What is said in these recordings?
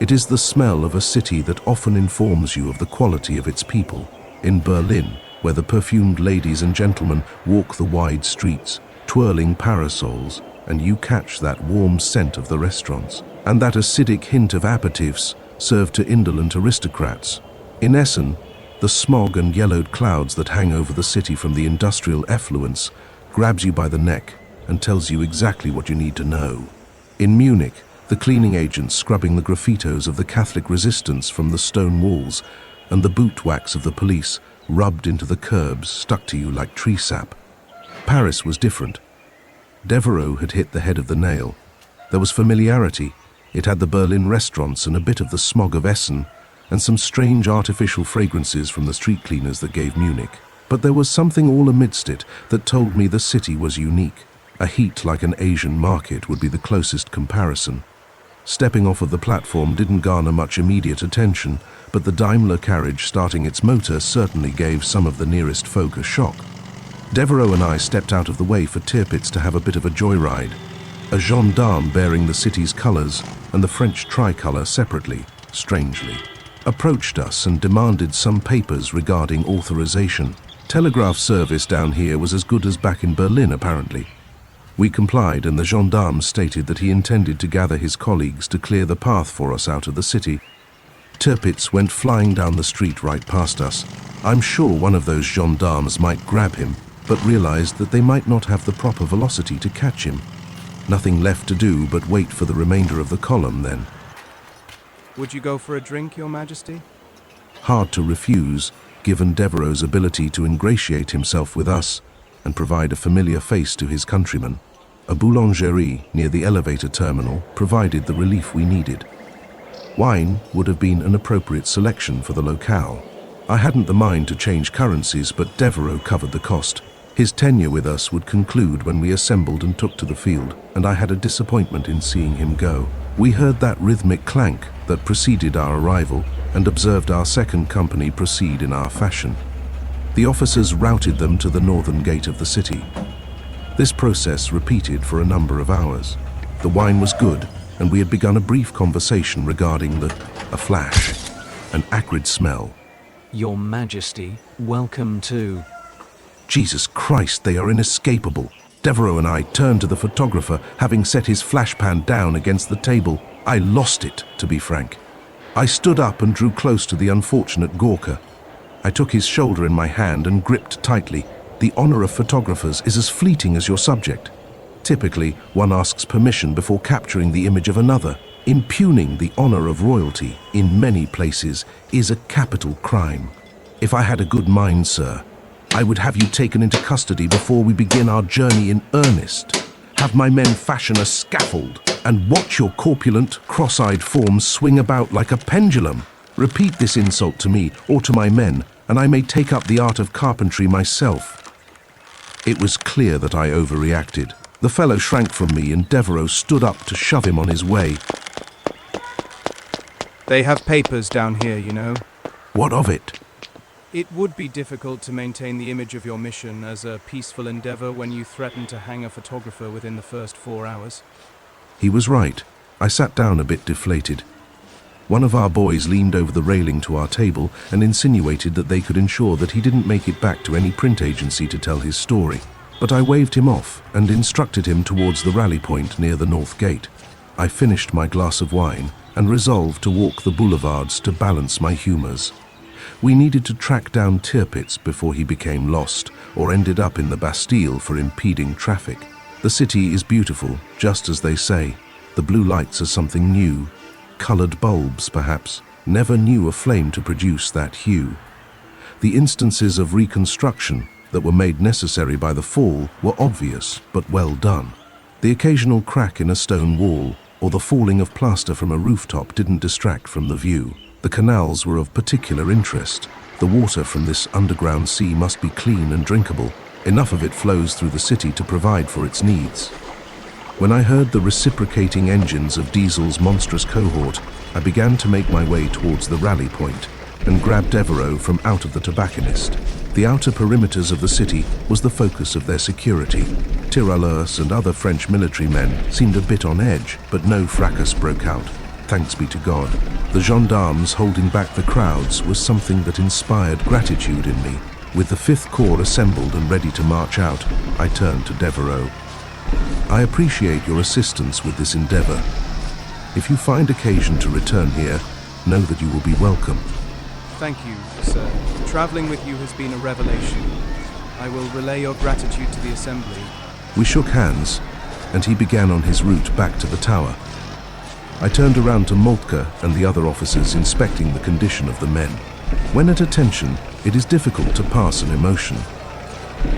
It is the smell of a city that often informs you of the quality of its people. In Berlin, where the perfumed ladies and gentlemen walk the wide streets, twirling parasols, and you catch that warm scent of the restaurants, and that acidic hint of aperitifs served to indolent aristocrats. In Essen, the smog and yellowed clouds that hang over the city from the industrial effluence grabs you by the neck and tells you exactly what you need to know. In Munich, the cleaning agents scrubbing the graffitos of the Catholic resistance from the stone walls, and the boot wax of the police rubbed into the curbs stuck to you like tree sap. Paris was different. Devereux had hit the head of the nail. There was familiarity. It had the Berlin restaurants and a bit of the smog of Essen, and some strange artificial fragrances from the street cleaners that gave Munich. But there was something all amidst it that told me the city was unique. A heat like an Asian market would be the closest comparison. Stepping off of the platform didn't garner much immediate attention, but the Daimler carriage starting its motor certainly gave some of the nearest folk a shock. Devereux and I stepped out of the way for Tirpitz to have a bit of a joyride. A gendarme bearing the city's colours and the French tricolour separately, strangely, approached us and demanded some papers regarding authorization. Telegraph service down here was as good as back in Berlin, apparently. We complied, and the gendarme stated that he intended to gather his colleagues to clear the path for us out of the city. Tirpitz went flying down the street right past us. I'm sure one of those gendarmes might grab him, but realized that they might not have the proper velocity to catch him. Nothing left to do but wait for the remainder of the column then. Would you go for a drink, Your Majesty? Hard to refuse, given Devereux's ability to ingratiate himself with us and provide a familiar face to his countrymen. A boulangerie near the elevator terminal provided the relief we needed. Wine would have been an appropriate selection for the locale. I hadn't the mind to change currencies, but Devereux covered the cost. His tenure with us would conclude when we assembled and took to the field, and I had a disappointment in seeing him go. We heard that rhythmic clank that preceded our arrival and observed our second company proceed in our fashion. The officers routed them to the northern gate of the city. This process repeated for a number of hours. The wine was good, and we had begun a brief conversation regarding a flash, an acrid smell. Your Majesty, welcome to... Jesus Christ, they are inescapable. Devereux and I turned to the photographer, having set his flashpan down against the table. I lost it, to be frank. I stood up and drew close to the unfortunate Gawker. I took his shoulder in my hand and gripped tightly. The honor of photographers is as fleeting as your subject. Typically, one asks permission before capturing the image of another. Impugning the honor of royalty, in many places, is a capital crime. If I had a good mind, sir, I would have you taken into custody before we begin our journey in earnest. Have my men fashion a scaffold, and watch your corpulent, cross-eyed forms swing about like a pendulum. Repeat this insult to me or to my men, and I may take up the art of carpentry myself. It was clear that I overreacted. The fellow shrank from me, and Devereux stood up to shove him on his way. They have papers down here, you know. What of it? It would be difficult to maintain the image of your mission as a peaceful endeavor when you threaten to hang a photographer within the first 4 hours. He was right. I sat down a bit deflated. One of our boys leaned over the railing to our table and insinuated that they could ensure that he didn't make it back to any print agency to tell his story. But I waved him off and instructed him towards the rally point near the north gate. I finished my glass of wine and resolved to walk the boulevards to balance my humors. We needed to track down Tirpitz before he became lost or ended up in the Bastille for impeding traffic. The city is beautiful, just as they say. The blue lights are something new. Colored bulbs, perhaps, never knew a flame to produce that hue. The instances of reconstruction that were made necessary by the fall were obvious but well done. The occasional crack in a stone wall or the falling of plaster from a rooftop didn't distract from the view. The canals were of particular interest. The water from this underground sea must be clean and drinkable. Enough of it flows through the city to provide for its needs. When I heard the reciprocating engines of Diesel's monstrous cohort, I began to make my way towards the rally point and grabbed Devereux from out of the tobacconist. The outer perimeters of the city was the focus of their security. Tirailleurs and other French military men seemed a bit on edge, but no fracas broke out. Thanks be to God. The gendarmes holding back the crowds was something that inspired gratitude in me. With the 5th Corps assembled and ready to march out, I turned to Devereaux. I appreciate your assistance with this endeavor. If you find occasion to return here, know that you will be welcome. Thank you, sir. Traveling with you has been a revelation. I will relay your gratitude to the Assembly. We shook hands, and he began on his route back to the tower. I turned around to Moltke and the other officers inspecting the condition of the men. When at attention, it is difficult to pass an emotion.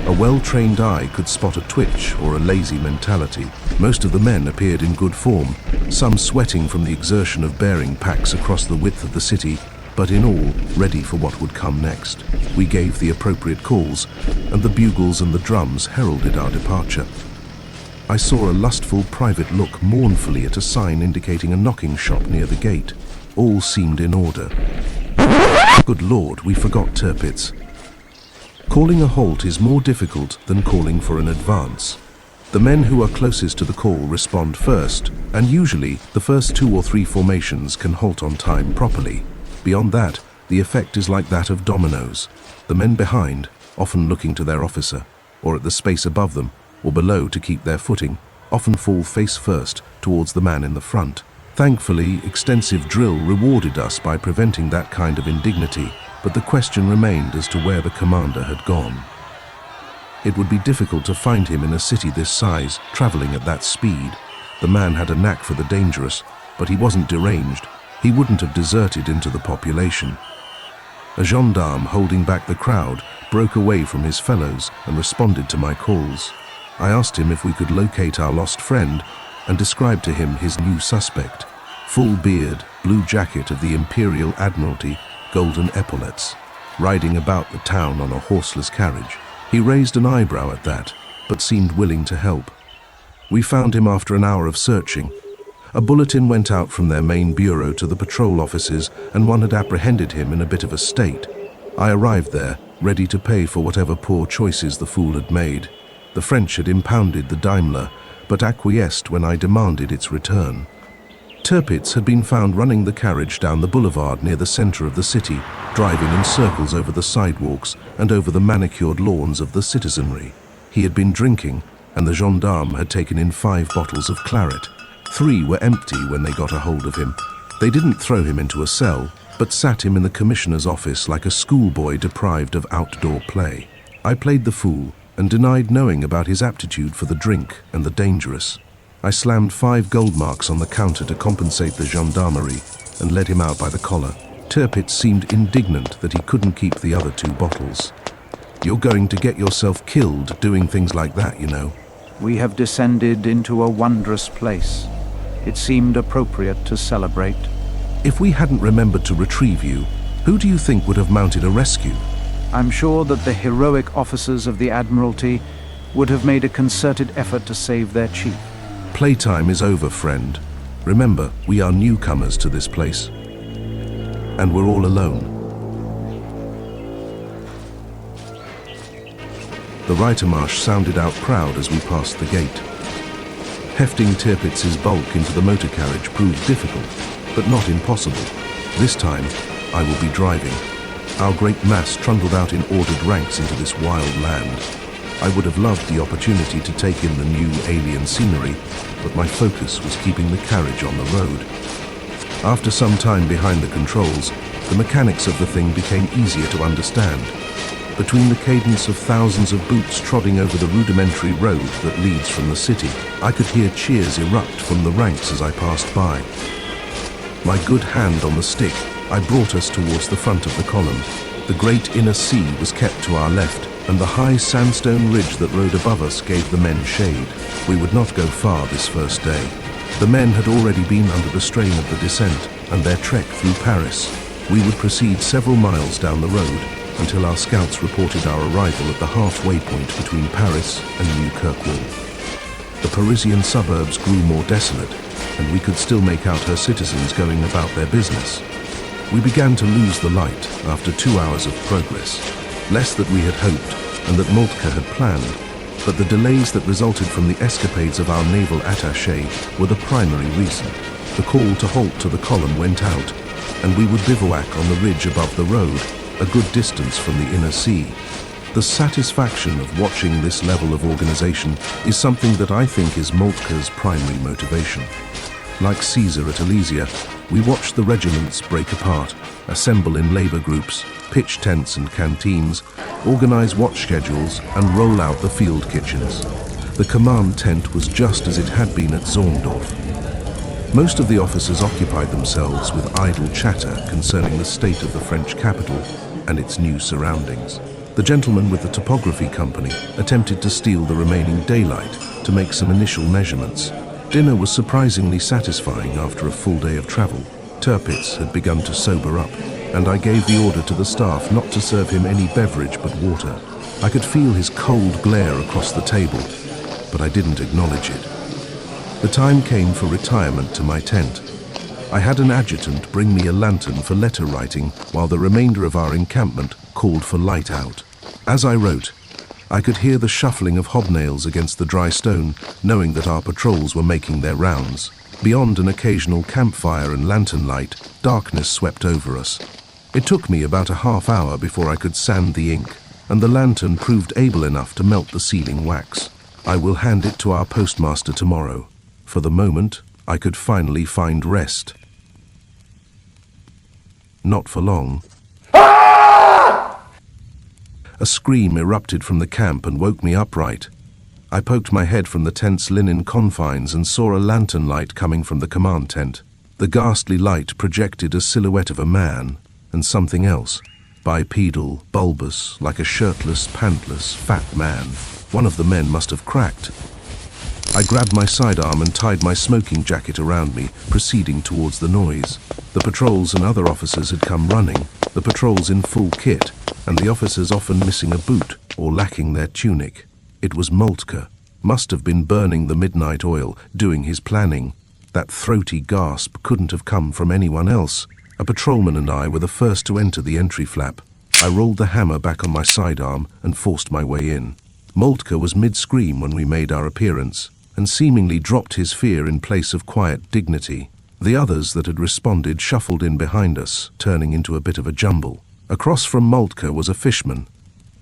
A well-trained eye could spot a twitch or a lazy mentality. Most of the men appeared in good form, some sweating from the exertion of bearing packs across the width of the city, but in all, ready for what would come next. We gave the appropriate calls, and the bugles and the drums heralded our departure. I saw a lustful private look mournfully at a sign indicating a knocking shop near the gate. All seemed in order. Good Lord, we forgot Tirpitz. Calling a halt is more difficult than calling for an advance. The men who are closest to the call respond first, and usually the first 2 or 3 formations can halt on time properly. Beyond that, the effect is like that of dominoes. The men behind, often looking to their officer, or at the space above them, or below to keep their footing, often fall face first towards the man in the front. Thankfully, extensive drill rewarded us by preventing that kind of indignity, but the question remained as to where the commander had gone. It would be difficult to find him in a city this size, traveling at that speed. The man had a knack for the dangerous, but he wasn't deranged. He wouldn't have deserted into the population. A gendarme holding back the crowd broke away from his fellows and responded to my calls. I asked him if we could locate our lost friend and described to him his new suspect. Full beard, blue jacket of the Imperial Admiralty, golden epaulets, riding about the town on a horseless carriage. He raised an eyebrow at that, but seemed willing to help. We found him after an hour of searching. A bulletin went out from their main bureau to the patrol offices, and one had apprehended him in a bit of a state. I arrived there, ready to pay for whatever poor choices the fool had made. The French had impounded the Daimler, but acquiesced when I demanded its return. Tirpitz had been found running the carriage down the boulevard near the center of the city, driving in circles over the sidewalks and over the manicured lawns of the citizenry. He had been drinking, and the gendarme had taken in 5 bottles of claret. 3 were empty when they got a hold of him. They didn't throw him into a cell, but sat him in the commissioner's office like a schoolboy deprived of outdoor play. I played the fool and denied knowing about his aptitude for the drink and the dangerous. I slammed 5 gold marks on the counter to compensate the gendarmerie and led him out by the collar. Tirpitz seemed indignant that he couldn't keep the other 2 bottles. You're going to get yourself killed doing things like that, you know. We have descended into a wondrous place. It seemed appropriate to celebrate. If we hadn't remembered to retrieve you, who do you think would have mounted a rescue? I'm sure that the heroic officers of the Admiralty would have made a concerted effort to save their chief. Playtime is over, friend. Remember, we are newcomers to this place. And we're all alone. The Reitermarsch sounded out proud as we passed the gate. Hefting Tirpitz's bulk into the motor carriage proved difficult, but not impossible. This time, I will be driving. Our great mass trundled out in ordered ranks into this wild land. I would have loved the opportunity to take in the new alien scenery, but my focus was keeping the carriage on the road. After some time behind the controls, the mechanics of the thing became easier to understand. Between the cadence of thousands of boots trotting over the rudimentary road that leads from the city, I could hear cheers erupt from the ranks as I passed by. My good hand on the stick, I brought us towards the front of the column. The great inner sea was kept to our left, and the high sandstone ridge that rode above us gave the men shade. We would not go far this first day. The men had already been under the strain of the descent and their trek through Paris. We would proceed several miles down the road until our scouts reported our arrival at the halfway point between Paris and New Kirkwall. The Parisian suburbs grew more desolate, and we could still make out her citizens going about their business. We began to lose the light after 2 hours of progress, less than we had hoped and that Moltke had planned, but the delays that resulted from the escapades of our naval attaché were the primary reason. The call to halt to the column went out, and we would bivouac on the ridge above the road, a good distance from the inner sea. The satisfaction of watching this level of organization is something that I think is Moltke's primary motivation. Like Caesar at Alesia, we watch the regiments break apart, assemble in labor groups, pitch tents and canteens, organize watch schedules, and roll out the field kitchens. The command tent was just as it had been at Zorndorf. Most of the officers occupied themselves with idle chatter concerning the state of the French capital and its new surroundings. The gentleman with the topography company attempted to steal the remaining daylight to make some initial measurements. Dinner was surprisingly satisfying after a full day of travel. Tirpitz had begun to sober up, and I gave the order to the staff not to serve him any beverage but water. I could feel his cold glare across the table, but I didn't acknowledge it. The time came for retirement to my tent. I had an adjutant bring me a lantern for letter writing while the remainder of our encampment called for light out. As I wrote, I could hear the shuffling of hobnails against the dry stone, knowing that our patrols were making their rounds. Beyond an occasional campfire and lantern light, darkness swept over us. It took me about a half hour before I could sand the ink, and the lantern proved able enough to melt the sealing wax. I will hand it to our postmaster tomorrow. For the moment, I could finally find rest. Not for long. A scream erupted from the camp and woke me upright. I poked my head from the tent's linen confines and saw a lantern light coming from the command tent. The ghastly light projected a silhouette of a man and something else, bipedal, bulbous, like a shirtless, pantless, fat man. One of the men must have cracked. I grabbed my sidearm and tied my smoking jacket around me, proceeding towards the noise. The patrols and other officers had come running, the patrols in full kit, and the officers often missing a boot or lacking their tunic. It was Moltke. Must have been burning the midnight oil, doing his planning. That throaty gasp couldn't have come from anyone else. A patrolman and I were the first to enter the entry flap. I rolled the hammer back on my sidearm and forced my way in. Moltke was mid-scream when we made our appearance, and seemingly dropped his fear in place of quiet dignity. The others that had responded shuffled in behind us, turning into a bit of a jumble. Across from Moltke was a fishman.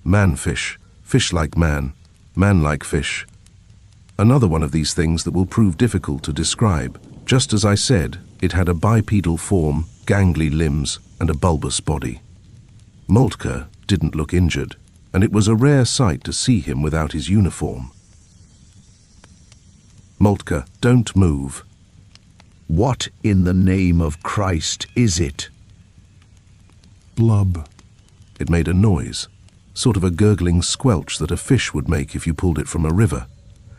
Man-fish, fish like man, man like fish. Another one of these things that will prove difficult to describe. Just as I said, it had a bipedal form, gangly limbs, and a bulbous body. Moltke didn't look injured, and it was a rare sight to see him without his uniform. Moltke, don't move. What in the name of Christ is it? Blub. It made a noise, sort of a gurgling squelch that a fish would make if you pulled it from a river.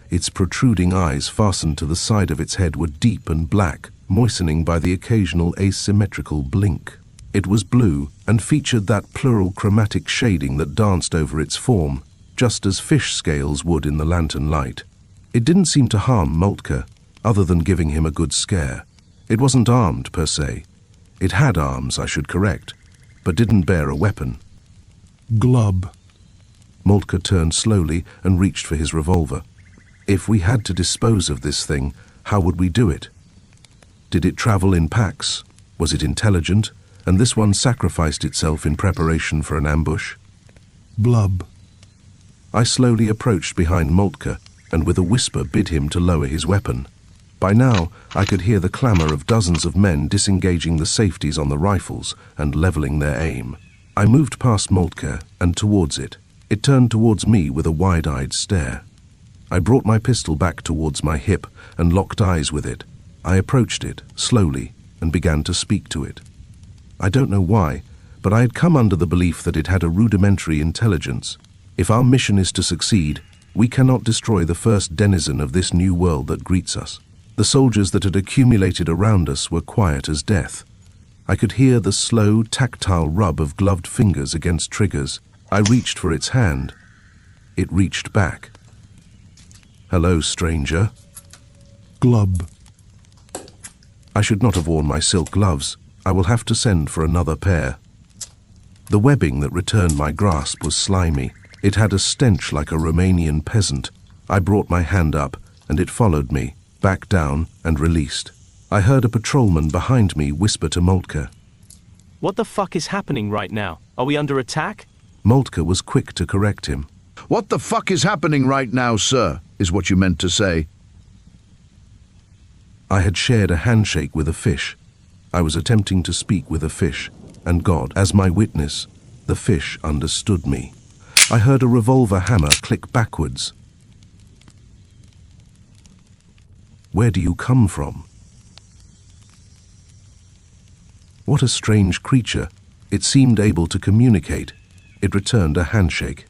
Its protruding eyes fastened to the side of its head were deep and black, moistening by the occasional asymmetrical blink. It was blue and featured that plural chromatic shading that danced over its form, just as fish scales would in the lantern light. It didn't seem to harm Moltke, other than giving him a good scare. It wasn't armed, per se. It had arms, I should correct, but didn't bear a weapon. Glub. Moltke turned slowly and reached for his revolver. If we had to dispose of this thing, how would we do it? Did it travel in packs? Was it intelligent, and this one sacrificed itself in preparation for an ambush? Blub. I slowly approached behind Moltke, and with a whisper bid him to lower his weapon. By now, I could hear the clamor of dozens of men disengaging the safeties on the rifles and leveling their aim. I moved past Moltke and towards it. It turned towards me with a wide-eyed stare. I brought my pistol back towards my hip and locked eyes with it. I approached it, slowly, and began to speak to it. I don't know why, but I had come under the belief that it had a rudimentary intelligence. If our mission is to succeed, we cannot destroy the first denizen of this new world that greets us. The soldiers that had accumulated around us were quiet as death. I could hear the slow, tactile rub of gloved fingers against triggers. I reached for its hand. It reached back. Hello, stranger. Glub. I should not have worn my silk gloves. I will have to send for another pair. The webbing that returned my grasp was slimy. It had a stench like a Romanian peasant. I brought my hand up, and it followed me, back down and released. I heard a patrolman behind me whisper to Moltke. What the fuck is happening right now? Are we under attack? Moltke was quick to correct him. What the fuck is happening right now, sir, is what you meant to say. I had shared a handshake with a fish. I was attempting to speak with a fish, and God, as my witness, the fish understood me. I heard a revolver hammer click backwards. Where do you come from? What a strange creature. It seemed able to communicate. It returned a handshake.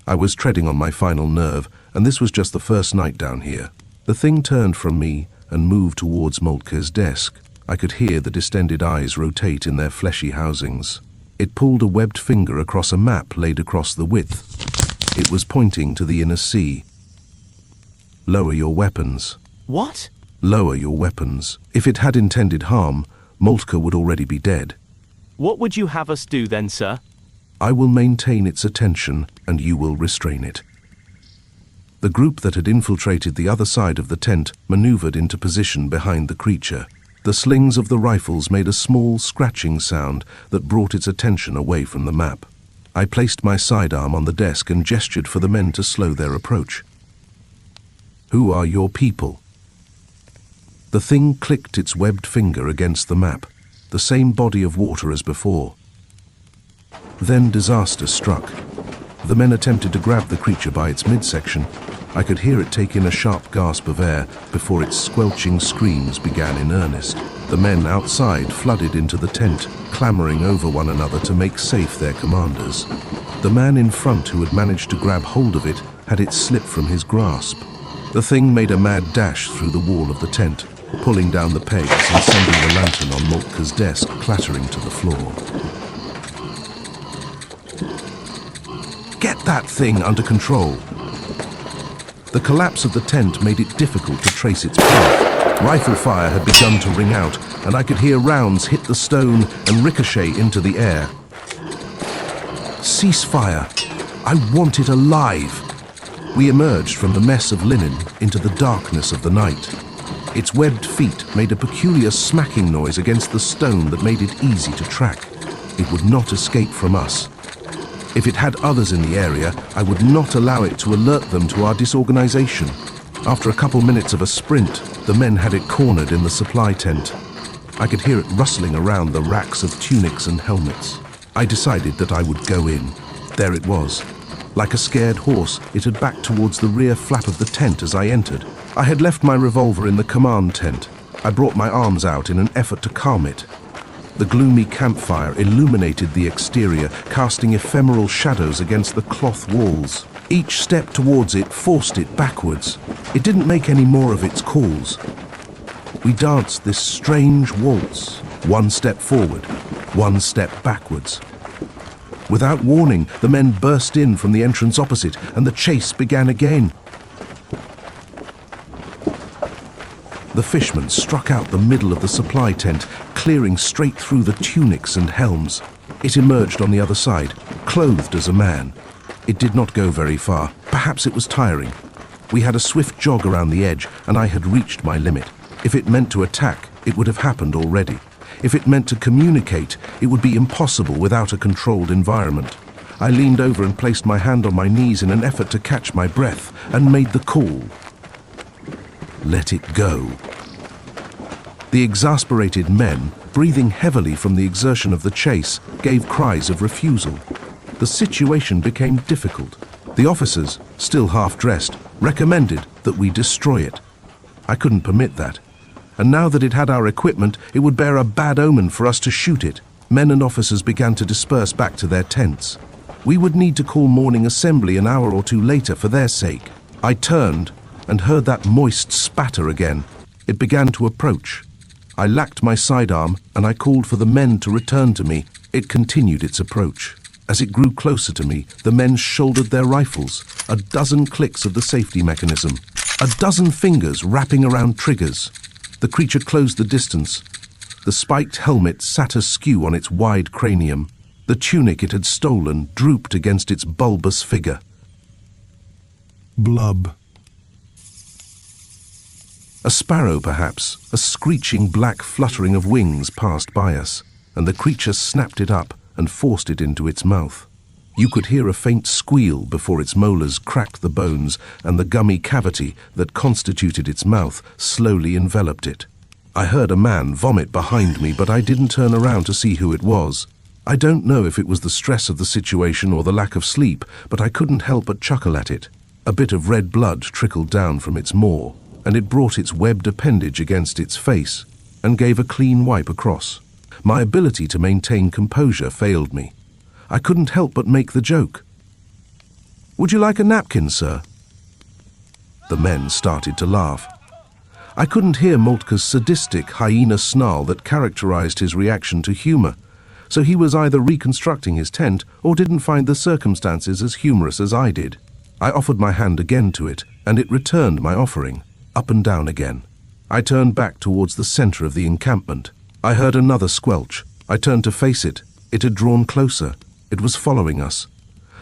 I was treading on my final nerve, and this was just the first night down here. The thing turned from me and moved towards Moltke's desk. I could hear the distended eyes rotate in their fleshy housings. It pulled a webbed finger across a map laid across the width. It was pointing to the inner sea. Lower your weapons. What? Lower your weapons. If it had intended harm, Moltke would already be dead. What would you have us do then, sir? I will maintain its attention, and you will restrain it. The group that had infiltrated the other side of the tent maneuvered into position behind the creature. The slings of the rifles made a small scratching sound that brought its attention away from the map. I placed my sidearm on the desk and gestured for the men to slow their approach. Who are your people? The thing clicked its webbed finger against the map, the same body of water as before. Then disaster struck. The men attempted to grab the creature by its midsection. I could hear it take in a sharp gasp of air before its squelching screams began in earnest. The men outside flooded into the tent, clamoring over one another to make safe their commanders. The man in front who had managed to grab hold of it had it slip from his grasp. The thing made a mad dash through the wall of the tent, pulling down the pegs and sending the lantern on Moltke's desk clattering to the floor. Get that thing under control. The collapse of the tent made it difficult to trace its path. Rifle fire had begun to ring out, and I could hear rounds hit the stone and ricochet into the air. Cease fire. I want it alive. We emerged from the mess of linen into the darkness of the night. Its webbed feet made a peculiar smacking noise against the stone that made it easy to track. It would not escape from us. If it had others in the area, I would not allow it to alert them to our disorganization. After a couple minutes of a sprint, the men had it cornered in the supply tent. I could hear it rustling around the racks of tunics and helmets. I decided that I would go in. There it was. Like a scared horse, it had backed towards the rear flap of the tent as I entered. I had left my revolver in the command tent. I brought my arms out in an effort to calm it. The gloomy campfire illuminated the exterior, casting ephemeral shadows against the cloth walls. Each step towards it forced it backwards. It didn't make any more of its calls. We danced this strange waltz, one step forward, one step backwards. Without warning, the men burst in from the entrance opposite, and the chase began again. The fisherman struck out the middle of the supply tent, clearing straight through the tunics and helms. It emerged on the other side, clothed as a man. It did not go very far. Perhaps it was tiring. We had a swift jog around the edge, and I had reached my limit. If it meant to attack, it would have happened already. If it meant to communicate, it would be impossible without a controlled environment. I leaned over and placed my hand on my knees in an effort to catch my breath, and made the call. Let it go. The exasperated men, breathing heavily from the exertion of the chase, gave cries of refusal. The situation became difficult. The officers, still half-dressed, recommended that we destroy it. I couldn't permit that. And now that it had our equipment, it would bear a bad omen for us to shoot it. Men and officers began to disperse back to their tents. We would need to call morning assembly an hour or two later for their sake. I turned and heard that moist spatter again. It began to approach. I lacked my sidearm, and I called for the men to return to me. It continued its approach. As it grew closer to me, the men shouldered their rifles, a dozen clicks of the safety mechanism, a dozen fingers wrapping around triggers. The creature closed the distance. The spiked helmet sat askew on its wide cranium. The tunic it had stolen drooped against its bulbous figure. Blub. A sparrow, perhaps, a screeching black fluttering of wings passed by us, and the creature snapped it up and forced it into its mouth. You could hear a faint squeal before its molars cracked the bones, and the gummy cavity that constituted its mouth slowly enveloped it. I heard a man vomit behind me, but I didn't turn around to see who it was. I don't know if it was the stress of the situation or the lack of sleep, but I couldn't help but chuckle at it. A bit of red blood trickled down from its maw, and it brought its webbed appendage against its face and gave a clean wipe across. My ability to maintain composure failed me. I couldn't help but make the joke. "Would you like a napkin, sir?" The men started to laugh. I couldn't hear Moltke's sadistic hyena snarl that characterized his reaction to humor, so he was either reconstructing his tent or didn't find the circumstances as humorous as I did. I offered my hand again to it, and it returned my offering, up and down again. I turned back towards the center of the encampment. I heard another squelch. I turned to face it. It had drawn closer. It was following us.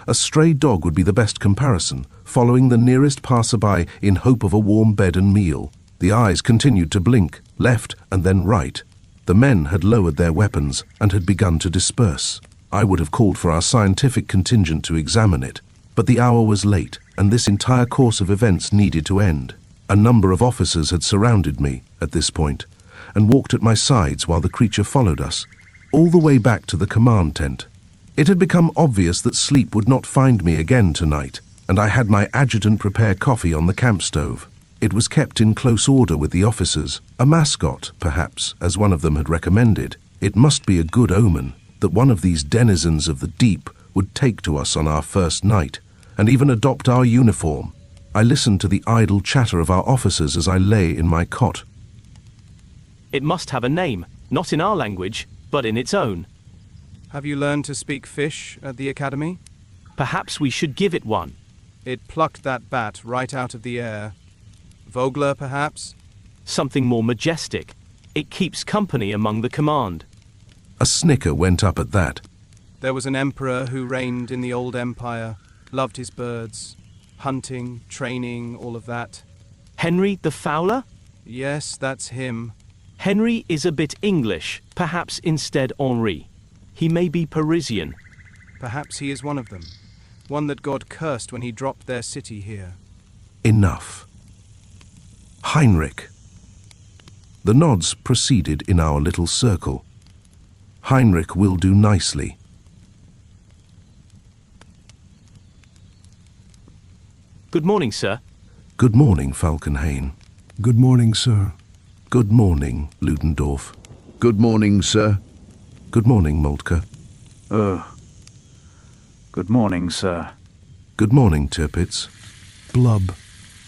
A stray dog would be the best comparison, following the nearest passerby in hope of a warm bed and meal. The eyes continued to blink, left and then right. The men had lowered their weapons and had begun to disperse. I would have called for our scientific contingent to examine it, but the hour was late, and this entire course of events needed to end. A number of officers had surrounded me at this point and walked at my sides while the creature followed us, all the way back to the command tent. It had become obvious that sleep would not find me again tonight, and I had my adjutant prepare coffee on the camp stove. It was kept in close order with the officers, a mascot, perhaps, as one of them had recommended. It must be a good omen that one of these denizens of the deep would take to us on our first night, and even adopt our uniform. I listened to the idle chatter of our officers as I lay in my cot. It must have a name, not in our language, but in its own. Have you learned to speak fish at the academy? Perhaps we should give it one. It plucked that bat right out of the air. Vogler, perhaps? Something more majestic. It keeps company among the command. A snicker went up at that. There was an emperor who reigned in the old empire, loved his birds, hunting, training, all of that. Henry the Fowler? Yes, that's him. Henry is a bit English, perhaps instead Henri. He may be Parisian. Perhaps he is one of them. One that God cursed when he dropped their city here. Enough. Heinrich. The nods proceeded in our little circle. Heinrich will do nicely. Good morning, sir. Good morning, Falkenhayn. Good morning, sir. Good morning, Ludendorff. Good morning, sir. Good morning, Moltke. Good morning, sir. Good morning, Tirpitz. Blub.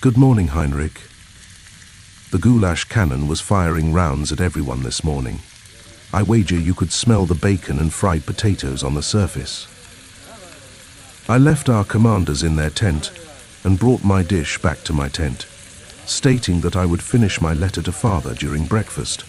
Good morning, Heinrich. The goulash cannon was firing rounds at everyone this morning. I wager you could smell the bacon and fried potatoes on the surface. I left our commanders in their tent and brought my dish back to my tent, stating that I would finish my letter to father during breakfast.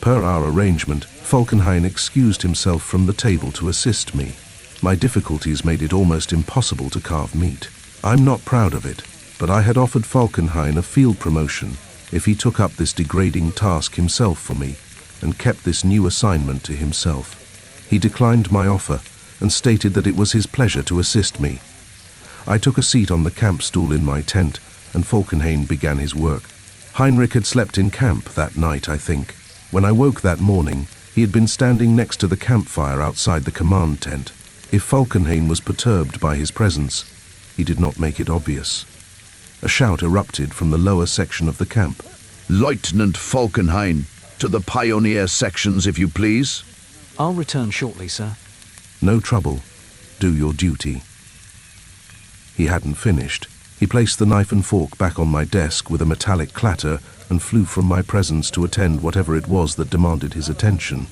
Per our arrangement, Falkenhayn excused himself from the table to assist me. My difficulties made it almost impossible to carve meat. I'm not proud of it, but I had offered Falkenhayn a field promotion if he took up this degrading task himself for me and kept this new assignment to himself. He declined my offer and stated that it was his pleasure to assist me. I took a seat on the camp stool in my tent, and Falkenhayn began his work. Heinrich had slept in camp that night, I think. When I woke that morning, he had been standing next to the campfire outside the command tent. If Falkenhayn was perturbed by his presence, he did not make it obvious. A shout erupted from the lower section of the camp. Lieutenant Falkenhayn, to the pioneer sections, if you please. I'll return shortly, sir. No trouble. Do your duty. He hadn't finished. He placed the knife and fork back on my desk with a metallic clatter and flew from my presence to attend whatever it was that demanded his attention.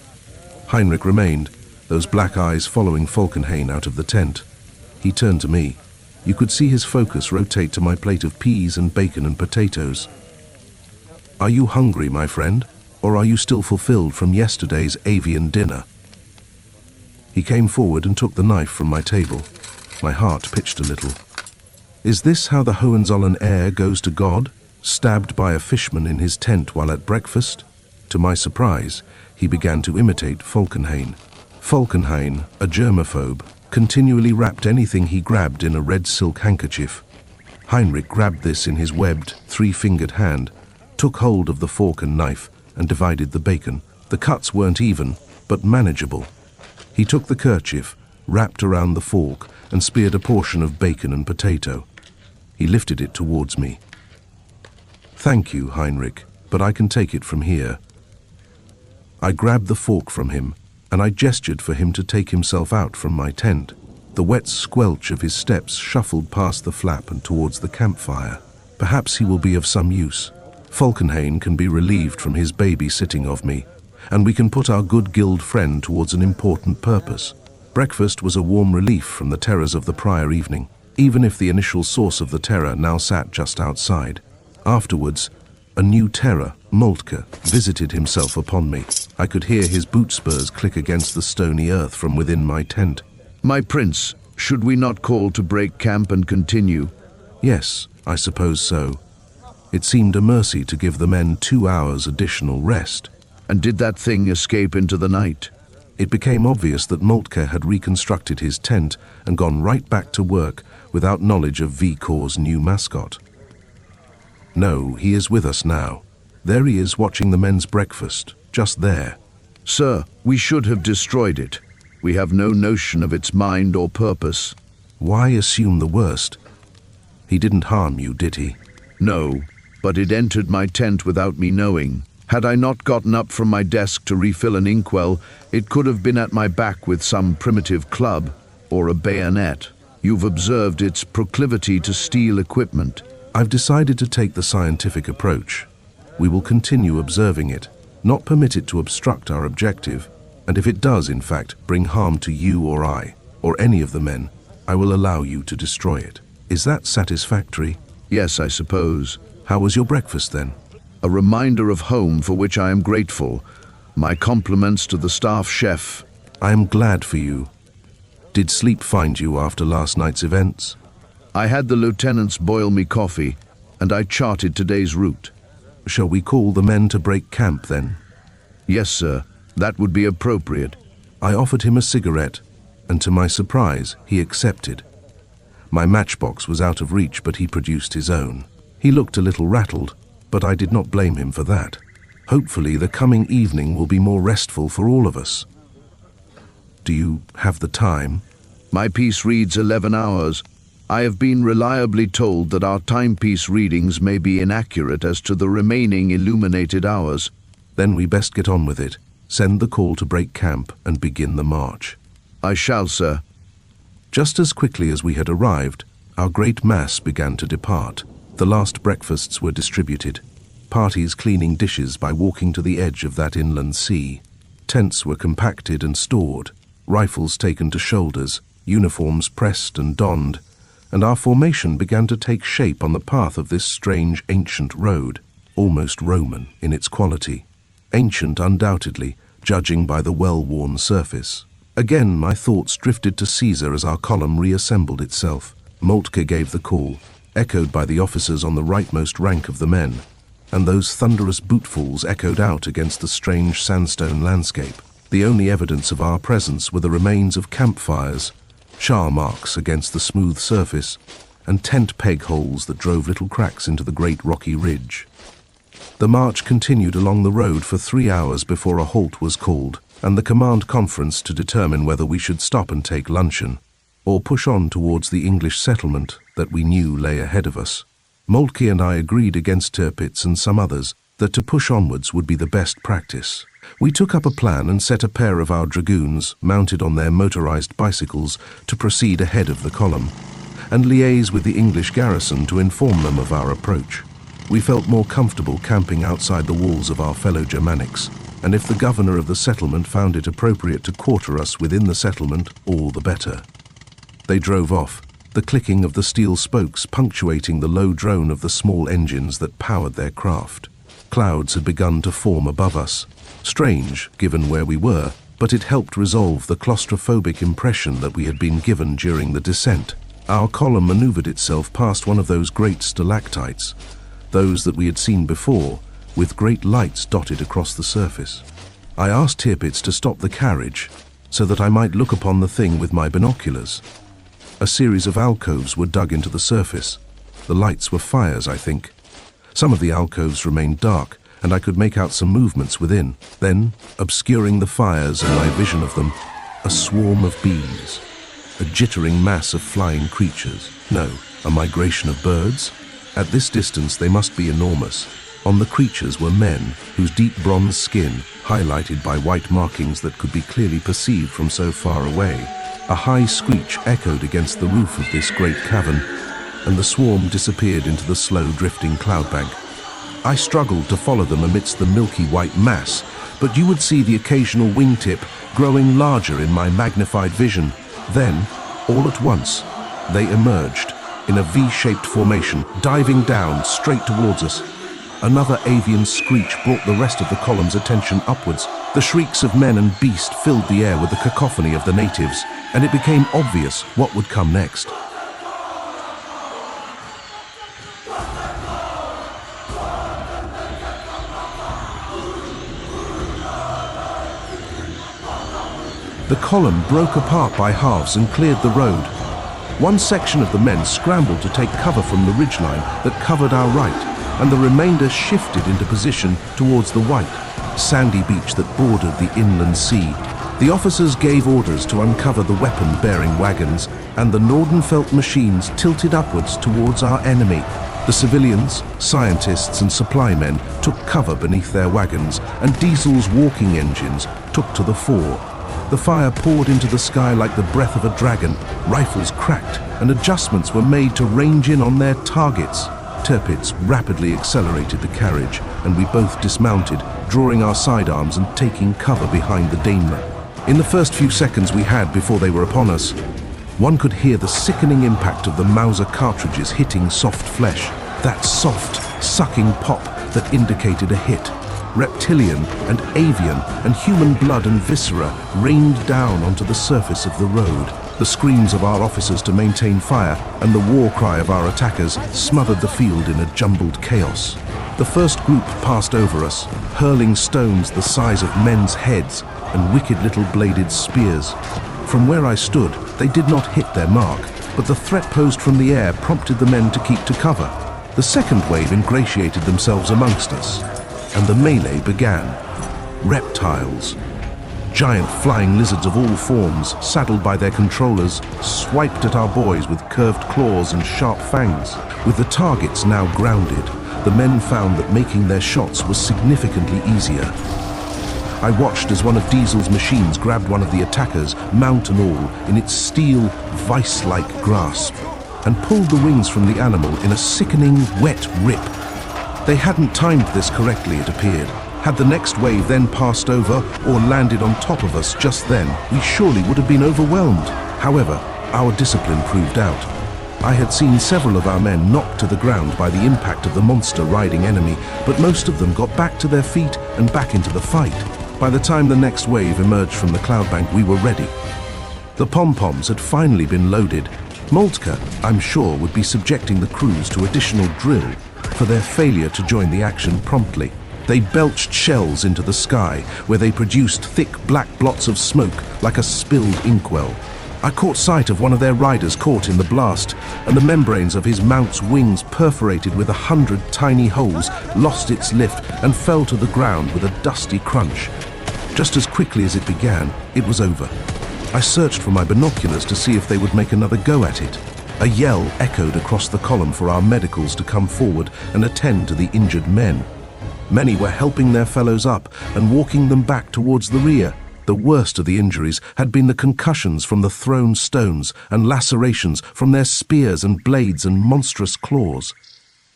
Heinrich remained, those black eyes following Falkenhayn out of the tent. He turned to me. You could see his focus rotate to my plate of peas and bacon and potatoes. Are you hungry, my friend, or are you still fulfilled from yesterday's avian dinner? He came forward and took the knife from my table. My heart pitched a little. Is this how the Hohenzollern heir goes to God? stabbed by a fishman in his tent while at breakfast? To my surprise, he began to imitate Falkenhayn. Falkenhayn, a germaphobe, continually wrapped anything he grabbed in a red silk handkerchief. Heinrich grabbed this in his webbed, three-fingered hand, took hold of the fork and knife, and divided the bacon. The cuts weren't even, but manageable. He took the kerchief, wrapped around the fork, and speared a portion of bacon and potato. He lifted it towards me. "Thank you, Heinrich, but I can take it from here." I grabbed the fork from him, and I gestured for him to take himself out from my tent. The wet squelch of his steps shuffled past the flap and towards the campfire. Perhaps he will be of some use. Falkenhayn can be relieved from his babysitting of me, and we can put our good guild friend towards an important purpose. Breakfast was a warm relief from the terrors of the prior evening, even if the initial source of the terror now sat just outside. Afterwards, a new terror, Moltke, visited himself upon me. I could hear his boot spurs click against the stony earth from within my tent. My prince, should we not call to break camp and continue? Yes, I suppose so. It seemed a mercy to give the men 2 hours additional rest. And did that thing escape into the night? It became obvious that Moltke had reconstructed his tent and gone right back to work without knowledge of V-Corps' new mascot. No, he is with us now. There he is watching the men's breakfast, just there. Sir, we should have destroyed it. We have no notion of its mind or purpose. Why assume the worst? He didn't harm you, did he? No, but it entered my tent without me knowing. Had I not gotten up from my desk to refill an inkwell, it could have been at my back with some primitive club or a bayonet. You've observed its proclivity to steal equipment. I've decided to take the scientific approach. We will continue observing it, not permit it to obstruct our objective, and if it does, in fact, bring harm to you or I, or any of the men, I will allow you to destroy it. Is that satisfactory? Yes, I suppose. How was your breakfast then? A reminder of home for which I am grateful. My compliments to the staff chef. I am glad for you. Did sleep find you after last night's events? I had the lieutenants boil me coffee, and I charted today's route. Shall we call the men to break camp then? Yes, sir. That would be appropriate. I offered him a cigarette, and to my surprise, he accepted. My matchbox was out of reach, but he produced his own. He looked a little rattled, but I did not blame him for that. Hopefully the coming evening will be more restful for all of us. Do you have the time? My piece reads 11 hours. I have been reliably told that our timepiece readings may be inaccurate as to the remaining illuminated hours. Then we best get on with it. Send the call to break camp and begin the march. I shall, sir. Just as quickly as we had arrived, our great mass began to depart. The last breakfasts were distributed, parties cleaning dishes by walking to the edge of that inland sea. Tents were compacted and stored, rifles taken to shoulders, uniforms pressed and donned, and our formation began to take shape on the path of this strange ancient road, almost Roman in its quality. Ancient undoubtedly, judging by the well-worn surface. Again my thoughts drifted to Caesar as our column reassembled itself. Moltke gave the call, echoed by the officers on the rightmost rank of the men, and those thunderous bootfalls echoed out against the strange sandstone landscape. The only evidence of our presence were the remains of campfires, char marks against the smooth surface, and tent peg holes that drove little cracks into the great rocky ridge. The march continued along the road for 3 hours before a halt was called, and the command conference to determine whether we should stop and take luncheon, or push on towards the English settlement that we knew lay ahead of us. Moltke and I agreed against Tirpitz and some others that to push onwards would be the best practice. We took up a plan and set a pair of our dragoons, mounted on their motorized bicycles, to proceed ahead of the column, and liaise with the English garrison to inform them of our approach. We felt more comfortable camping outside the walls of our fellow Germanics, and if the governor of the settlement found it appropriate to quarter us within the settlement, all the better. They drove off, the clicking of the steel spokes punctuating the low drone of the small engines that powered their craft. Clouds had begun to form above us. Strange, given where we were, but it helped resolve the claustrophobic impression that we had been given during the descent. Our column maneuvered itself past one of those great stalactites. those that we had seen before, with great lights dotted across the surface. I asked Tirpitz to stop the carriage so that I might look upon the thing with my binoculars. A series of alcoves were dug into the surface. The lights were fires, I think. Some of the alcoves remained dark, and I could make out some movements within. Then, obscuring the fires and my vision of them, a swarm of bees. A jittering mass of flying creatures. No, a migration of birds? At this distance they must be enormous. On the creatures were men, whose deep bronze skin, highlighted by white markings that could be clearly perceived from so far away. A high screech echoed against the roof of this great cavern, and the swarm disappeared into the slow drifting cloud bank. I struggled to follow them amidst the milky white mass, but you would see the occasional wingtip growing larger in my magnified vision. Then, all at once, they emerged in a V-shaped formation, diving down straight towards us. Another avian screech brought the rest of the column's attention upwards. The shrieks of men and beast filled the air with the cacophony of the natives, and it became obvious what would come next. The column broke apart by halves and cleared the road. One section of the men scrambled to take cover from the ridgeline that covered our right, and the remainder shifted into position towards the white, sandy beach that bordered the inland sea. The officers gave orders to uncover the weapon-bearing wagons, and the Nordenfelt machines tilted upwards towards our enemy. The civilians, scientists and supply men took cover beneath their wagons, and Diesel's walking engines took to the fore. The fire poured into the sky like the breath of a dragon. Rifles cracked, and adjustments were made to range in on their targets. Tirpitz rapidly accelerated the carriage, and we both dismounted, drawing our sidearms and taking cover behind the Daimler. In the first few seconds we had before they were upon us, one could hear the sickening impact of the Mauser cartridges hitting soft flesh, that soft, sucking pop that indicated a hit. Reptilian and avian and human blood and viscera rained down onto the surface of the road. The screams of our officers to maintain fire and the war cry of our attackers smothered the field in a jumbled chaos. The first group passed over us, hurling stones the size of men's heads and wicked little bladed spears. From where I stood, they did not hit their mark, but the threat posed from the air prompted the men to keep to cover. The second wave ingratiated themselves amongst us, and the melee began. Reptiles, giant flying lizards of all forms, saddled by their controllers, swiped at our boys with curved claws and sharp fangs. With the targets now grounded, the men found that making their shots was significantly easier. I watched as one of Diesel's machines grabbed one of the attackers, mount and all, in its steel, vice-like grasp, and pulled the wings from the animal in a sickening, wet rip. They hadn't timed this correctly, it appeared. Had the next wave then passed over or landed on top of us just then, we surely would have been overwhelmed. However, our discipline proved out. I had seen several of our men knocked to the ground by the impact of the monster-riding enemy, but most of them got back to their feet and back into the fight. By the time the next wave emerged from the cloud bank, we were ready. The pom-poms had finally been loaded. Moltke, I'm sure, would be subjecting the crews to additional drill for their failure to join the action promptly. They belched shells into the sky, where they produced thick black blots of smoke like a spilled inkwell. I caught sight of one of their riders caught in the blast, and the membranes of his mount's wings, perforated with 100 tiny holes, lost its lift and fell to the ground with a dusty crunch. Just as quickly as it began, it was over. I searched for my binoculars to see if they would make another go at it. A yell echoed across the column for our medicals to come forward and attend to the injured men. Many were helping their fellows up and walking them back towards the rear. The worst of the injuries had been the concussions from the thrown stones and lacerations from their spears and blades and monstrous claws.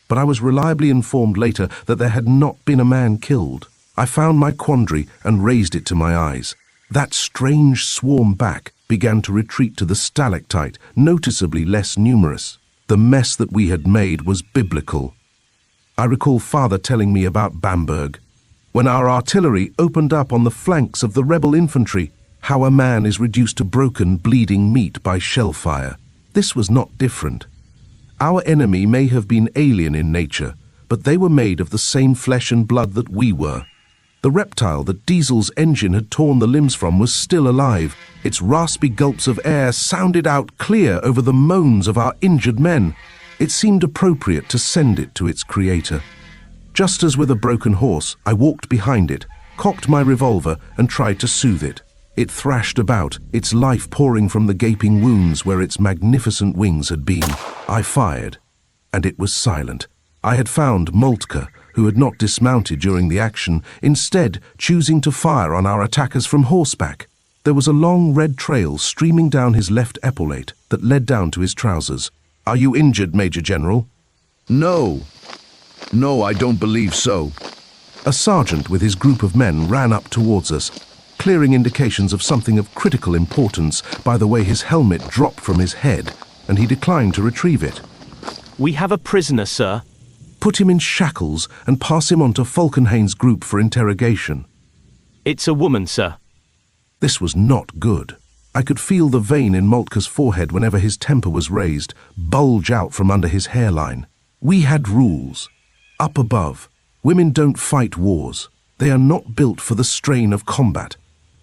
But I was reliably informed later that there had not been a man killed. I found my quandary and raised it to my eyes. That strange swarm back began to retreat to the stalactite, noticeably less numerous. The mess that we had made was biblical. I recall Father telling me about Bamberg, when our artillery opened up on the flanks of the rebel infantry, how a man is reduced to broken, bleeding meat by shell fire. This was not different. Our enemy may have been alien in nature, but they were made of the same flesh and blood that we were. The reptile that Diesel's engine had torn the limbs from was still alive. Its raspy gulps of air sounded out clear over the moans of our injured men. It seemed appropriate to send it to its creator. Just as with a broken horse, I walked behind it, cocked my revolver, and tried to soothe it. It thrashed about, its life pouring from the gaping wounds where its magnificent wings had been. I fired, and it was silent. I had found Moltke, who had not dismounted during the action, instead choosing to fire on our attackers from horseback. There was a long red trail streaming down his left epaulette that led down to his trousers. "Are you injured, Major General?" No, I don't believe so. A sergeant with his group of men ran up towards us, clearing indications of something of critical importance by the way his helmet dropped from his head, and he declined to retrieve it. We have a prisoner, sir. Put him in shackles and pass him on to Falkenhayn's group for interrogation. It's a woman, sir. This was not good. I could feel the vein in Moltke's forehead whenever his temper was raised, bulge out from under his hairline. We had rules. Up above, women don't fight wars. They are not built for the strain of combat.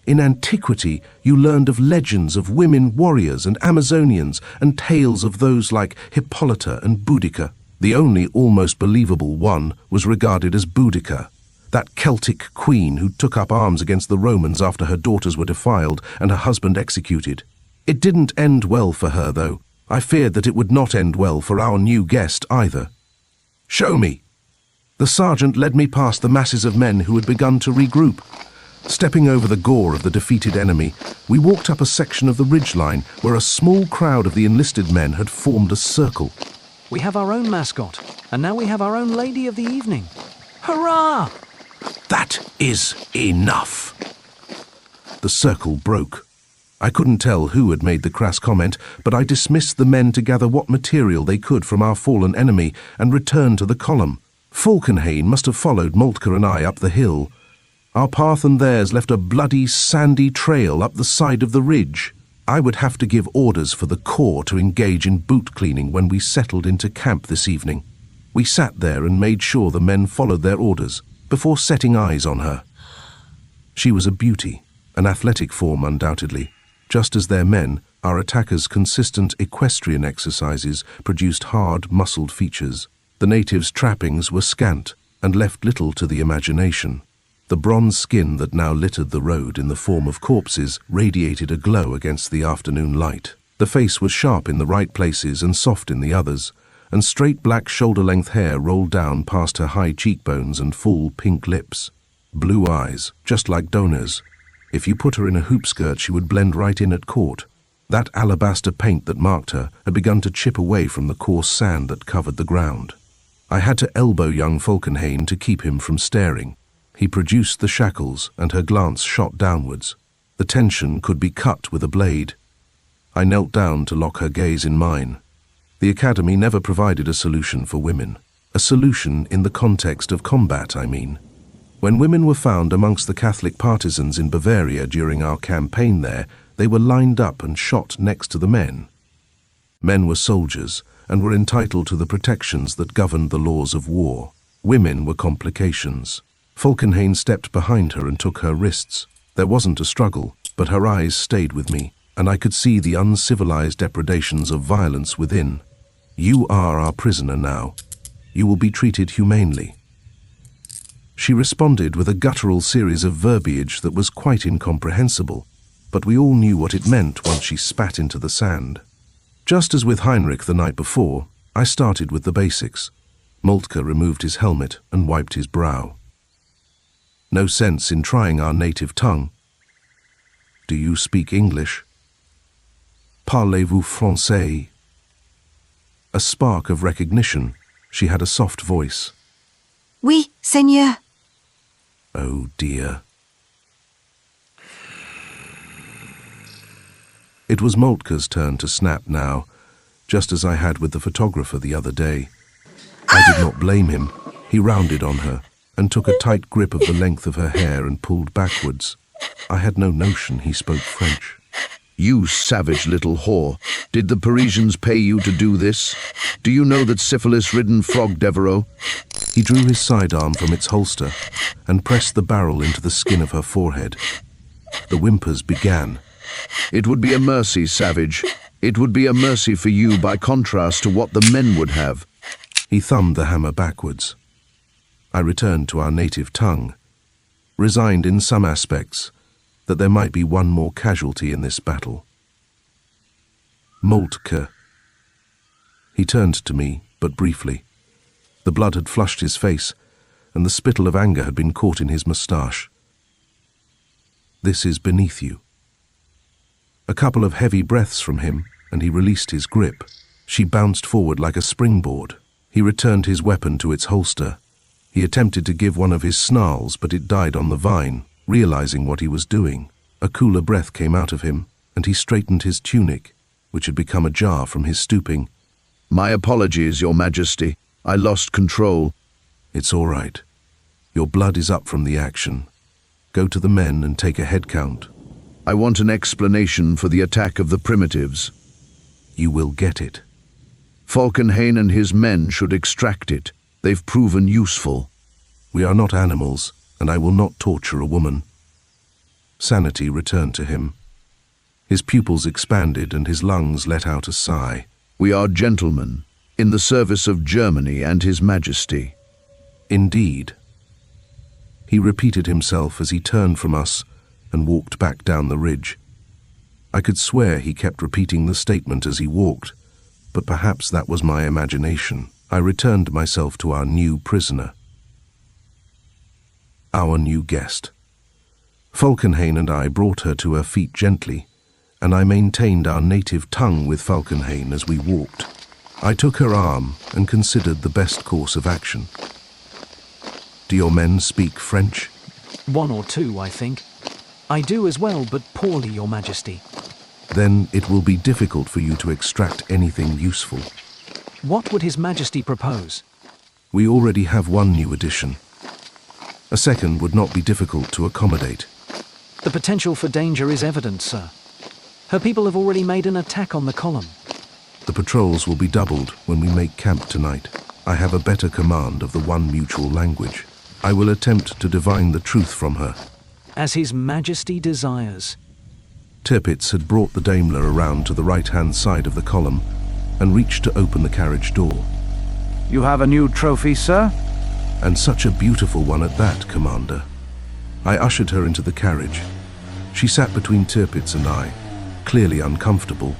In antiquity, you learned of legends of women warriors and Amazonians and tales of those like Hippolyta and Boudica. The only almost believable one was regarded as Boudica, that Celtic queen who took up arms against the Romans after her daughters were defiled and her husband executed. It didn't end well for her, though. I feared that it would not end well for our new guest either. "Show me." The sergeant led me past the masses of men who had begun to regroup. Stepping over the gore of the defeated enemy, we walked up a section of the ridgeline where a small crowd of the enlisted men had formed a circle. We have our own mascot, and now we have our own lady of the evening. Hurrah! "That is enough." The circle broke. I couldn't tell who had made the crass comment, but I dismissed the men to gather what material they could from our fallen enemy and returned to the column. Falkenhayn must have followed Moltke and I up the hill. Our path and theirs left a bloody, sandy trail up the side of the ridge. I would have to give orders for the corps to engage in boot cleaning when we settled into camp this evening. We sat there and made sure the men followed their orders before setting eyes on her. She was a beauty, an athletic form undoubtedly. Just as their men, our attackers' consistent equestrian exercises produced hard, muscled features. The natives' trappings were scant and left little to the imagination. The bronze skin that now littered the road in the form of corpses radiated a glow against the afternoon light. The face was sharp in the right places and soft in the others, and straight black shoulder-length hair rolled down past her high cheekbones and full pink lips. Blue eyes, just like Dona's. If you put her in a hoop skirt, she would blend right in at court. That alabaster paint that marked her had begun to chip away from the coarse sand that covered the ground. I had to elbow young Falkenhayn to keep him from staring. He produced the shackles, and her glance shot downwards. The tension could be cut with a blade. I knelt down to lock her gaze in mine. The Academy never provided a solution for women. A solution in the context of combat, I mean. When women were found amongst the Catholic partisans in Bavaria during our campaign there, they were lined up and shot next to the men. Men were soldiers and were entitled to the protections that governed the laws of war. Women were complications. Falkenhayn stepped behind her and took her wrists. There wasn't a struggle, but her eyes stayed with me, and I could see the uncivilized depredations of violence within. "You are our prisoner now. You will be treated humanely." She responded with a guttural series of verbiage that was quite incomprehensible, but we all knew what it meant once she spat into the sand. Just as with Heinrich the night before, I started with the basics. Moltke removed his helmet and wiped his brow. "No sense in trying our native tongue. Do you speak English? Parlez-vous français?" A spark of recognition. She had a soft voice. "Oui, Seigneur." Oh dear. It was Moltke's turn to snap now, just as I had with the photographer the other day. I did not blame him. He rounded on her and took a tight grip of the length of her hair and pulled backwards. I had no notion he spoke French. "You savage little whore. Did the Parisians pay you to do this? Do you know that syphilis-ridden Frog Devereaux He drew his sidearm from its holster and pressed the barrel into the skin of her forehead. The whimpers began. It would be a mercy, savage. It would be a mercy for you by contrast to what the men would have. He thumbed the hammer backwards. I returned to our native tongue, resigned in some aspects that there might be one more casualty in this battle. Moltke. He turned to me, but briefly. The blood had flushed his face, and the spittle of anger had been caught in his moustache. This is beneath you. A couple of heavy breaths from him, and he released his grip. She bounced forward like a springboard. He returned his weapon to its holster. He attempted to give one of his snarls, but it died on the vine. Realizing what he was doing, a cooler breath came out of him, and he straightened his tunic, which had become ajar from his stooping. My apologies, Your Majesty. I lost control. It's all right. Your blood is up from the action. Go to the men and take a head count. I want an explanation for the attack of the primitives. You will get it. Falkenhayn and his men should extract it. They've proven useful. We are not animals, and I will not torture a woman. Sanity returned to him. His pupils expanded and his lungs let out a sigh. We are gentlemen, in the service of Germany and His Majesty. Indeed. He repeated himself as he turned from us and walked back down the ridge. I could swear he kept repeating the statement as he walked, but perhaps that was my imagination. I returned myself to our new prisoner. Our new guest. Falkenhayn and I brought her to her feet gently, and I maintained our native tongue with Falkenhayn as we walked. I took her arm and considered the best course of action. Do your men speak French? One or two, I think. I do as well, but poorly, Your Majesty. Then it will be difficult for you to extract anything useful. What would His Majesty propose? We already have one new addition. A second would not be difficult to accommodate. The potential for danger is evident, sir. Her people have already made an attack on the column. The patrols will be doubled when we make camp tonight. I have a better command of the one mutual language. I will attempt to divine the truth from her. As His Majesty desires. Tirpitz had brought the Daimler around to the right-hand side of the column and reached to open the carriage door. You have a new trophy, sir? And such a beautiful one at that, Commander. I ushered her into the carriage. She sat between Tirpitz and I, clearly uncomfortable,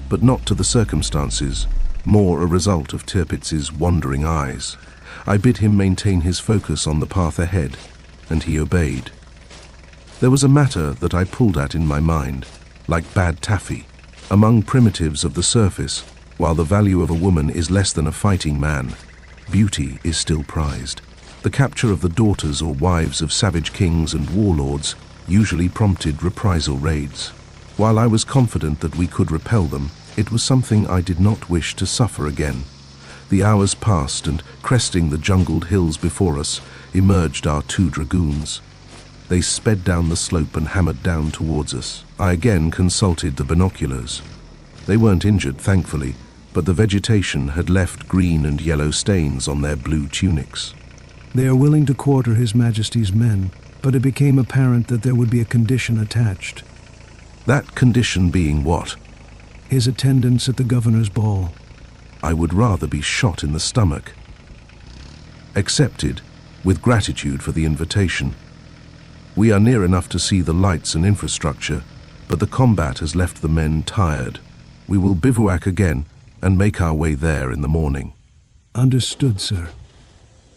but not to the circumstances, more a result of Tirpitz's wandering eyes. I bid him maintain his focus on the path ahead, and he obeyed. There was a matter that I pulled at in my mind, like bad taffy. Among primitives of the surface, while the value of a woman is less than a fighting man, beauty is still prized. The capture of the daughters or wives of savage kings and warlords usually prompted reprisal raids. While I was confident that we could repel them, it was something I did not wish to suffer again. The hours passed, and cresting the jungled hills before us, emerged our two dragoons. They sped down the slope and hammered down towards us. I again consulted the binoculars. They weren't injured, thankfully, but the vegetation had left green and yellow stains on their blue tunics. They are willing to quarter His Majesty's men, but it became apparent that there would be a condition attached. That condition being what? His attendance at the governor's ball. I would rather be shot in the stomach. Accepted, with gratitude for the invitation. We are near enough to see the lights and infrastructure, but the combat has left the men tired. We will bivouac again and make our way there in the morning. Understood, sir.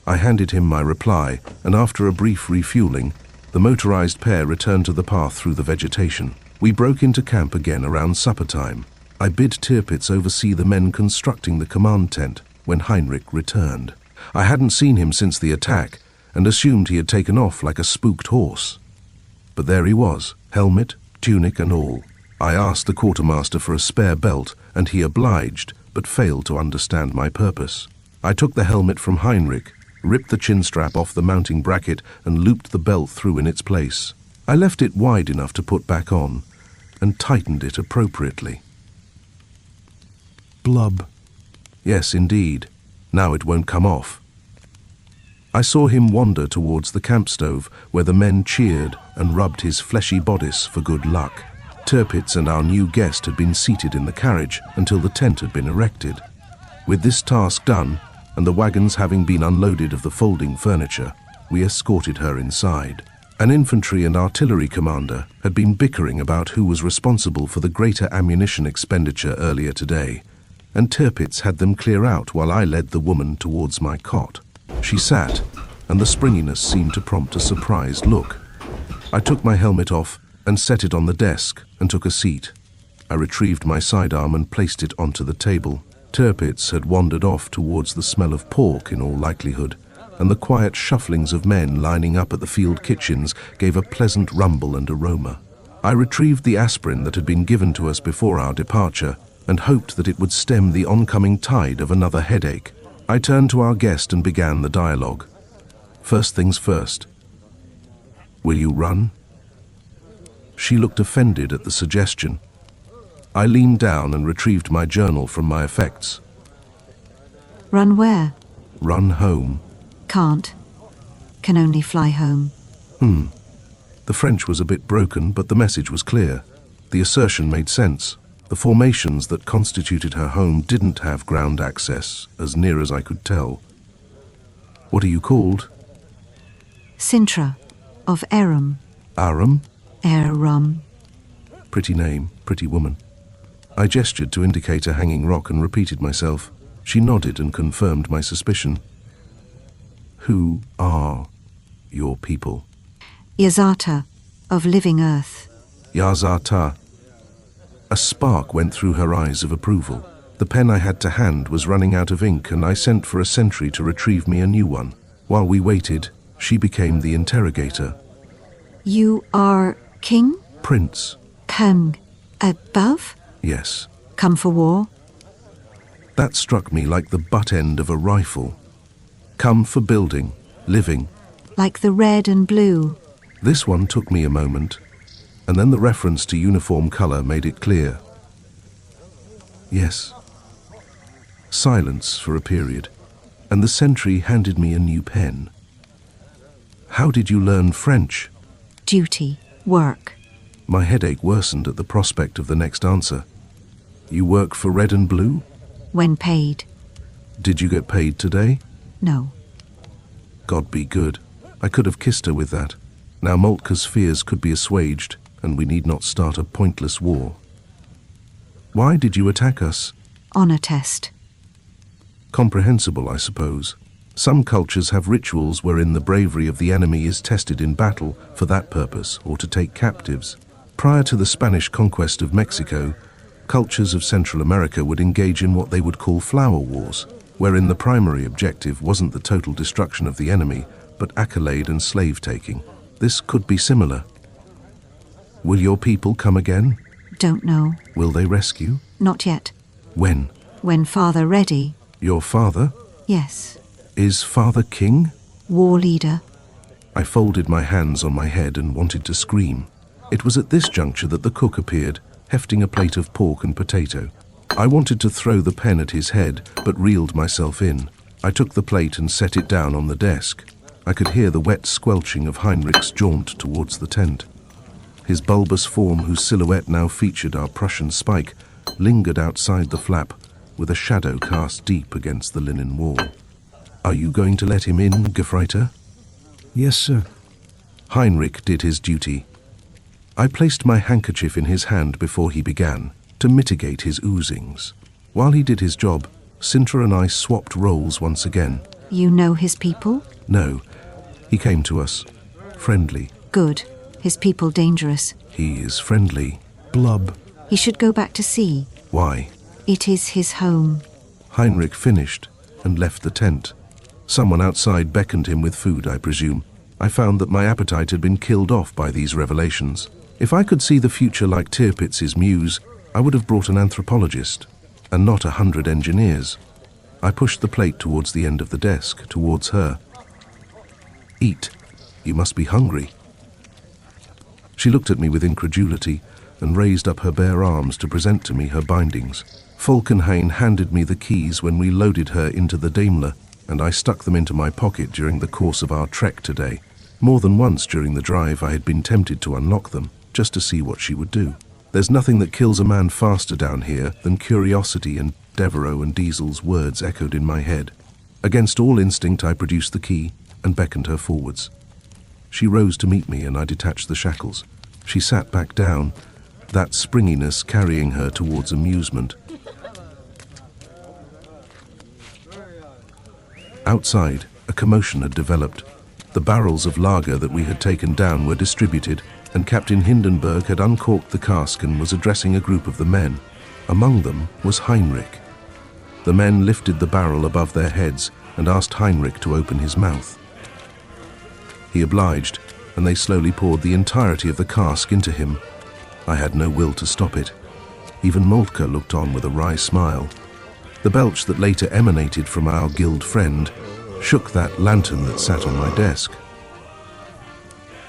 I handed him my reply, and after a brief refueling, the motorized pair returned to the path through the vegetation. We broke into camp again around supper time. I bid Tirpitz oversee the men constructing the command tent when Heinrich returned. I hadn't seen him since the attack, and assumed he had taken off like a spooked horse. But there he was, helmet, tunic and all. I asked the quartermaster for a spare belt, and he obliged, but failed to understand my purpose. I took the helmet from Heinrich, ripped the chin strap off the mounting bracket, and looped the belt through in its place. I left it wide enough to put back on, and tightened it appropriately. Blub. Yes, indeed. Now it won't come off. I saw him wander towards the camp stove, where the men cheered and rubbed his fleshy bodice for good luck. Tirpitz and our new guest had been seated in the carriage until the tent had been erected. With this task done, and the wagons having been unloaded of the folding furniture, we escorted her inside. An infantry and artillery commander had been bickering about who was responsible for the greater ammunition expenditure earlier today, and Tirpitz had them clear out while I led the woman towards my cot. She sat, and the springiness seemed to prompt a surprised look. I took my helmet off and set it on the desk and took a seat. I retrieved my sidearm and placed it onto the table. Tirpitz had wandered off towards the smell of pork in all likelihood, and the quiet shufflings of men lining up at the field kitchens gave a pleasant rumble and aroma. I retrieved the aspirin that had been given to us before our departure and hoped that it would stem the oncoming tide of another headache. I turned to our guest and began the dialogue. First things first. Will you run? She looked offended at the suggestion. I leaned down and retrieved my journal from my effects. Run where? Run home. Can't. Can only fly home. The French was a bit broken, but the message was clear. The assertion made sense. The formations that constituted her home didn't have ground access, as near as I could tell. What are you called? Sintra, of Aram. Aram? Aram. Pretty name, pretty woman. I gestured to indicate a hanging rock and repeated myself. She nodded and confirmed my suspicion. Who are your people? Yazata, of Living Earth. Yazata. A spark went through her eyes of approval. The pen I had to hand was running out of ink, and I sent for a sentry to retrieve me a new one. While we waited, she became the interrogator. You are king? Prince. Kung. Above? Yes. Come for war? That struck me like the butt end of a rifle. Come for building, living. Like the red and blue. This one took me a moment, and then the reference to uniform color made it clear. Yes. Silence for a period, and the sentry handed me a new pen. How did you learn French? Duty. Work. My headache worsened at the prospect of the next answer. You work for Red and Blue? When paid. Did you get paid today? No. God be good. I could have kissed her with that. Now Moltke's fears could be assuaged, and we need not start a pointless war. Why did you attack us? Honor test. Comprehensible, I suppose. Some cultures have rituals wherein the bravery of the enemy is tested in battle for that purpose, or to take captives. Prior to the Spanish conquest of Mexico, cultures of Central America would engage in what they would call flower wars, wherein the primary objective wasn't the total destruction of the enemy, but accolade and slave-taking. This could be similar. Will your people come again? Don't know. Will they rescue? Not yet. When? When father ready. Your father? Yes. Is father king? War leader. I folded my hands on my head and wanted to scream. It was at this juncture that the cook appeared, hefting a plate of pork and potato. I wanted to throw the pen at his head, but reeled myself in. I took the plate and set it down on the desk. I could hear the wet squelching of Heinrich's jaunt towards the tent. His bulbous form, whose silhouette now featured our Prussian spike, lingered outside the flap, with a shadow cast deep against the linen wall. Are you going to let him in, Gefreiter? Yes, sir. Heinrich did his duty. I placed my handkerchief in his hand before he began, to mitigate his oozings. While he did his job, Sintra and I swapped roles once again. You know his people? No. He came to us. Friendly. Good. His people dangerous. He is friendly. Blub. He should go back to sea. Why? It is his home. Heinrich finished and left the tent. Someone outside beckoned him with food, I presume. I found that my appetite had been killed off by these revelations. If I could see the future like Tirpitz's muse, I would have brought an anthropologist, and not 100 engineers. I pushed the plate towards the end of the desk, towards her. Eat. You must be hungry. She looked at me with incredulity and raised up her bare arms to present to me her bindings. Falkenhayn handed me the keys when we loaded her into the Daimler. and I stuck them into my pocket during the course of our trek today. More than once during the drive I had been tempted to unlock them, just to see what she would do. There's nothing that kills a man faster down here than curiosity, and Devereaux and Diesel's words echoed in my head. Against all instinct I produced the key and beckoned her forwards. She rose to meet me and I detached the shackles. She sat back down, that springiness carrying her towards amusement. Outside, a commotion had developed. The barrels of lager that we had taken down were distributed, and Captain Hindenburg had uncorked the cask and was addressing a group of the men. Among them was Heinrich. The men lifted the barrel above their heads and asked Heinrich to open his mouth. He obliged, and they slowly poured the entirety of the cask into him. I had no will to stop it. Even Moltke looked on with a wry smile. The belch that later emanated from our guild friend shook that lantern that sat on my desk.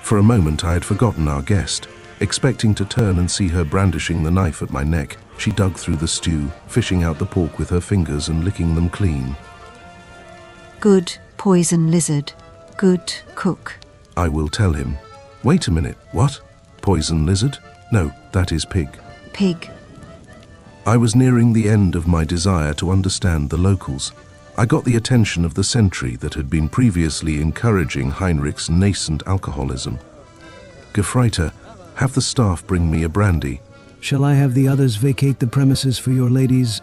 For a moment I had forgotten our guest. Expecting to turn and see her brandishing the knife at my neck, she dug through the stew, fishing out the pork with her fingers and licking them clean. Good poison lizard. Good cook. I will tell him. Wait a minute, what? Poison lizard? No, that is pig. Pig. I was nearing the end of my desire to understand the locals. I got the attention of the sentry that had been previously encouraging Heinrich's nascent alcoholism. Gefreiter, have the staff bring me a brandy. Shall I have the others vacate the premises for your lady's,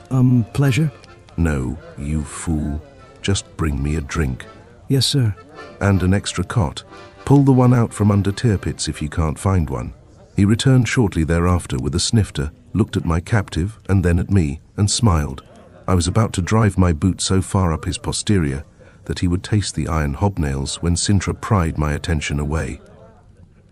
pleasure? No, you fool. Just bring me a drink. Yes, sir. And an extra cot. Pull the one out from under Tirpitz if you can't find one. He returned shortly thereafter with a snifter, looked at my captive and then at me, and smiled. I was about to drive my boot so far up his posterior that he would taste the iron hobnails when Sintra pried my attention away.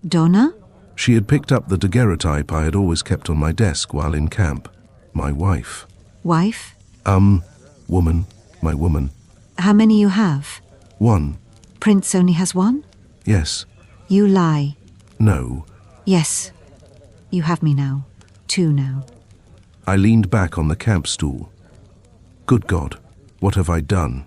Donna? She had picked up the daguerreotype I had always kept on my desk while in camp. My wife. Wife? Woman. My woman. How many you have? One. Prince only has one? Yes. You lie. No. Yes. You have me now. Two now. I leaned back on the camp stool. Good God, what have I done?